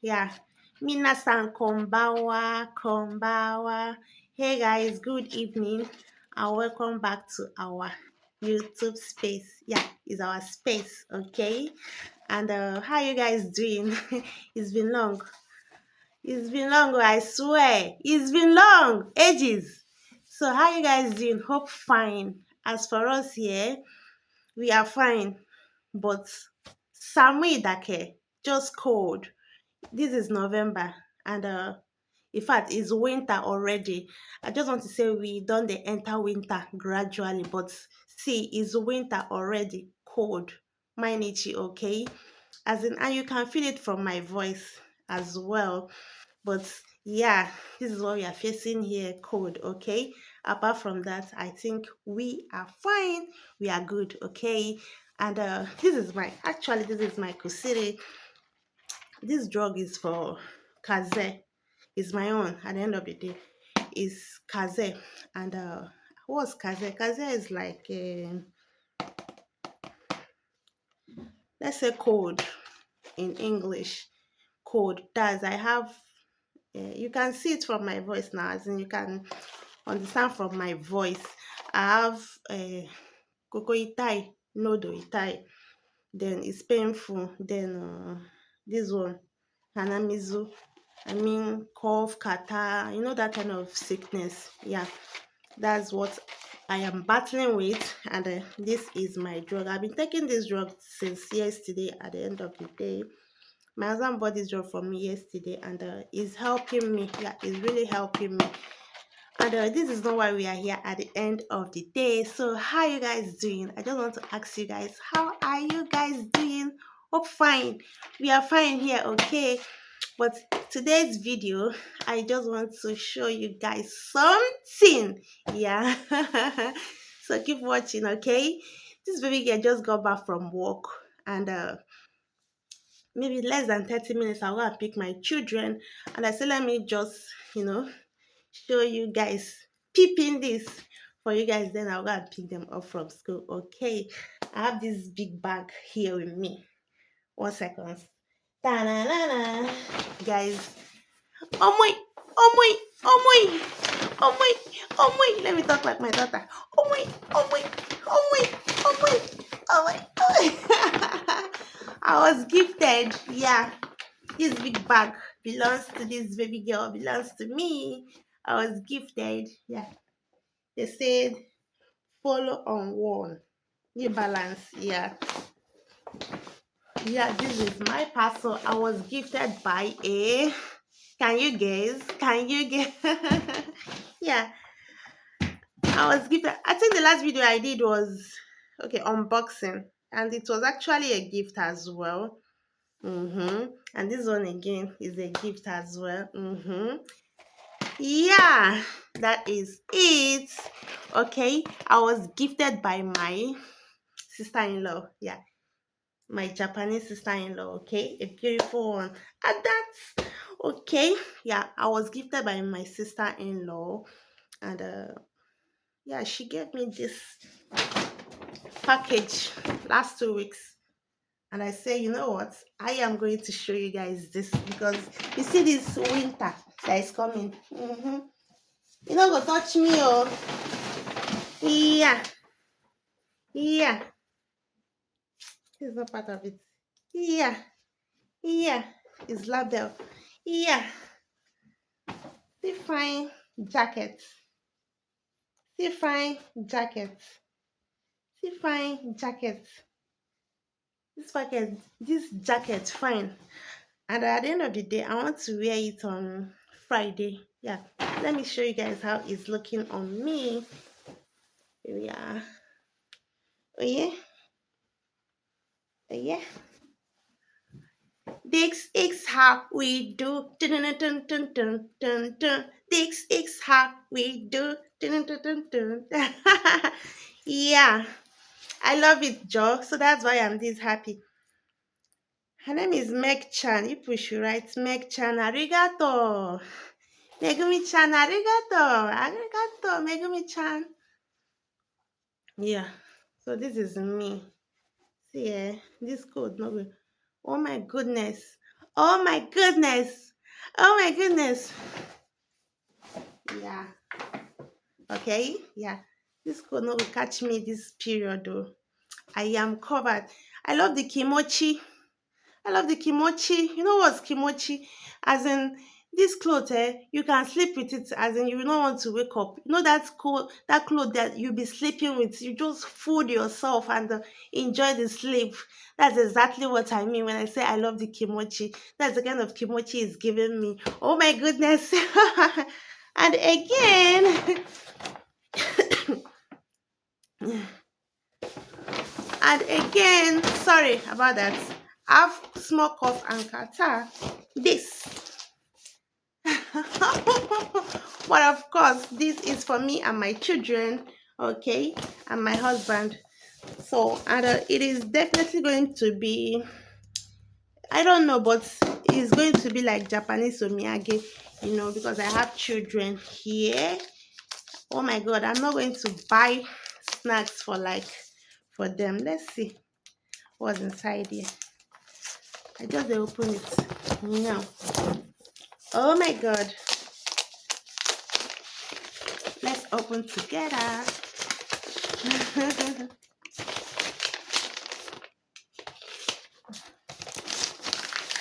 Yeah. Minasan konbawa, konbawa. Hey guys, good evening and welcome back to our YouTube space. Yeah, it's our space, okay? And how you guys doing? It's been long. It's been long, I swear. It's been long, ages. So how you guys doing? Hope fine. As for us here, we are fine. But Samui Dake, just cold. This is November and in fact it's winter already. I just want to say we done the enter winter gradually, but see it's winter already, cold. Mainichi, okay? As in, and you can feel it from my voice as well. But yeah, this is what we are facing here, cold, okay? Apart from that, I think we are fine. We are good, okay? And this is my kusiri. This drug is for kaze. It's my own at the end of the day. It's kaze. And what's kaze? Kaze is like let's say cold in English. Cold. That's I have you can see it from my voice now, as in you can understand from my voice. I have koko itai, nodo itai. Then it's painful. Then this one, hanamizu. I mean, cough, catarrh, that kind of sickness. Yeah, that's what I am battling with, and this is my drug. I've been taking this drug since yesterday at the end of the day. My husband bought this drug for me yesterday, and it's helping me. Yeah, it's really helping me. And this is not why we are here at the end of the day. So, how you guys doing? I just want to ask you guys, how are you guys doing? Hope fine. We are fine here, okay? But today's video, I just want to show you guys something. Yeah. So keep watching, okay? This baby girl just got back from work, and maybe less than 30 minutes I'll go and pick my children. And I said, let me just, show you guys peeping this for you guys. Then I'll go and pick them up from school. Okay. I have this big bag here with me. 1 second. Ta-na-na-na. Guys, oh my, oh my, oh my, oh my, oh my. Let me talk like my daughter. Oh my, oh my, oh my, oh my, oh my, oh my. I was gifted. Yeah, this big bag belongs to this baby girl, belongs to me. I was gifted. Yeah, they said follow on one. New balance. Yeah, yeah. This is my parcel. I was gifted by a. Can you guess? Can you guess? Yeah, I was gifted. I think the last video I did was okay unboxing, and it was actually a gift as well. And this one again is a gift as well. Yeah, that is it. Okay, I was gifted by my sister-in-law. Yeah, my Japanese sister-in-law. Okay, a beautiful one. And that's okay. Yeah, I was gifted by my sister-in-law, and yeah, she gave me this package last 2 weeks. And I say, you know what? I am going to show you guys this because you see this winter that is coming. You don't go touch me, oh. Yeah, yeah. This is not part of it. Yeah, yeah. It's label. Yeah. See fine jacket. See fine jacket. See fine jacket. This jacket, fine. And at the end of the day, I want to wear it on Friday. Yeah. Let me show you guys how it's looking on me. Here we are. Oh yeah. Oh yeah. This is how we do. Dun, dun, dun, dun, dun, dun, dun. This is how we do. Dun, dun, dun, dun, dun. Yeah, I love it, Joe. So that's why I'm this happy. Her name is Meg Chan. If we should write Meg Chan, arigato. Megumi Chan, arigato. Arigato, Megumi Chan. Yeah, so this is me. See, this code, no good. Oh my goodness. Oh my goodness. Oh my goodness. Yeah. Okay. Yeah. This could not catch me this period though. I am covered. I love the kimochi. I love the kimochi. You know what's kimochi? As in this clothes, you can sleep with it. As in, you will not want to wake up. You know that clothes that you'll be sleeping with. You just fool yourself and enjoy the sleep. That's exactly what I mean when I say I love the kimochi. That's the kind of kimochi it's giving me. Oh my goodness! And again, and again, sorry about that. I have small cough and catarrh. This but of course, this is for me and my children, okay, and my husband. So, and it is definitely going to be, I don't know, but it's going to be like Japanese omiyage, because I have children here. Oh my God, I'm not going to buy snacks for them. Let's see what's inside here. I just open it. No. Oh my God. Let's open together.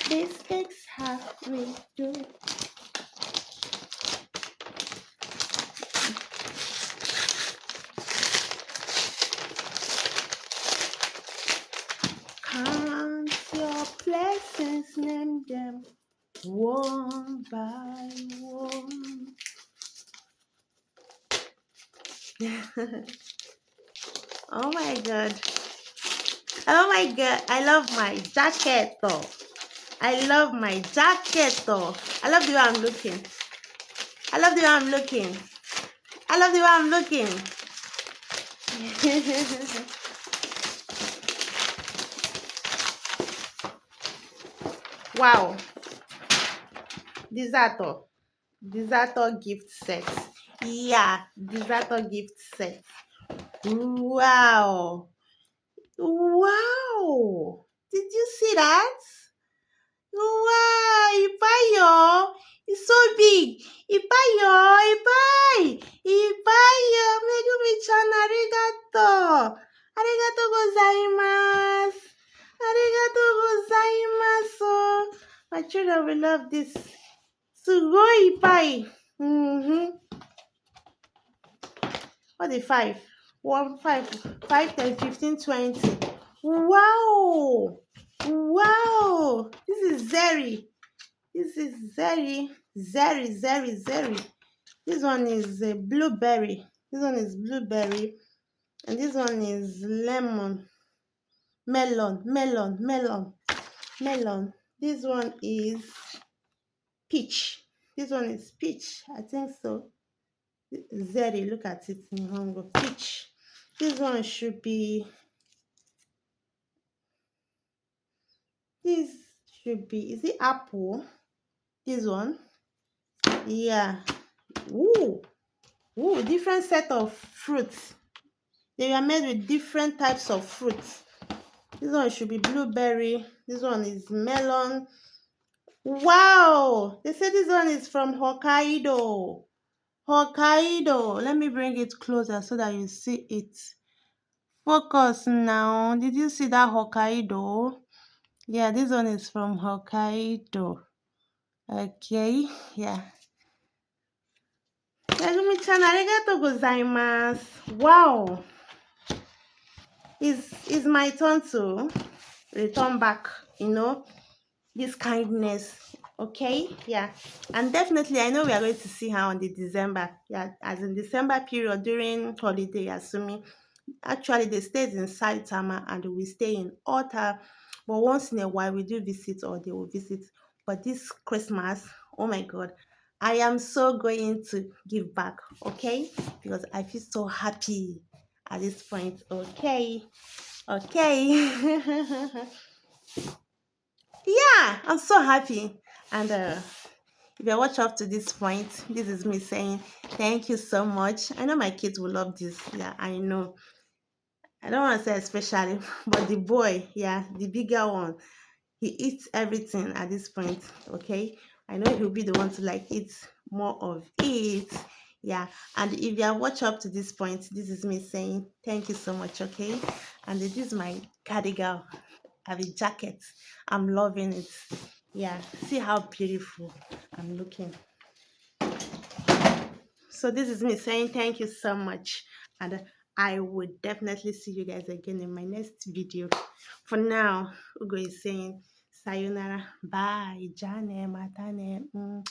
Biscuits, how we do. Count your blessings, name them one by one. Oh my God. Oh my God. I love my jacket though. I love my jacket though. I love the way I'm looking. I love the way I'm looking. I love the way I'm looking. Wow. Deserter. Deserter gift set. Yeah, deserter gift set. Wow. Wow. Did you see that? Wow, Ipayo. It's so big. Ipayo, Ipai. Ipayo. Megumi-chan, arigato. Arigato gozaimasu. Arigato gozaimasu. My children will love this. Sugoi Ipai. Mm-hmm. What the five? 1, 5, 5, 10, 15, 20. Wow! Wow! This is Zeri. This is Zeri. Zeri, Zeri, Zeri. This one is a blueberry. This one is blueberry. And this one is lemon. Melon, melon, melon, melon. This one is peach. This one is peach. I think so. Zeri, look at it in Hongo. Peach. This one should be, this should be, is it apple? This one? Yeah. Ooh. Ooh, different set of fruits. They are made with different types of fruits. This one should be blueberry. This one is melon. Wow! They say this one is from Hokkaido. Hokkaido. Let me bring it closer so that you see it. Focus now. Did you see that Hokkaido? Yeah, this one is from Hokkaido. Okay, yeah. Megumi-chan, arigato gozaimasu. Wow. It's my turn to return back, this kindness. Okay, yeah. And definitely I know we are going to see her on the December. Yeah, as in December period during holiday, assuming actually they stays in Saitama and we stay in Ota. But once in a while we do visit or they will visit. But this Christmas, oh my God, I am so going to give back, okay? Because I feel so happy at this point. Okay. Okay. Yeah, I'm so happy. And if you watch up to this point, this is me saying thank you so much. I know my kids will love this. Yeah, I know. I don't want to say especially, but the boy, yeah, the bigger one. he eats everything at this point. Okay, I know he'll be the one to like eat more of it. Yeah, and if you have watched up to this point, this is me saying thank you so much. Okay, and this is my cardigan. I have a jacket. I'm loving it. Yeah, see how beautiful I'm looking. So this is me saying thank you so much, and I would definitely see you guys again in my next video. For now, Ugo is saying sayonara, bye, jane, matane.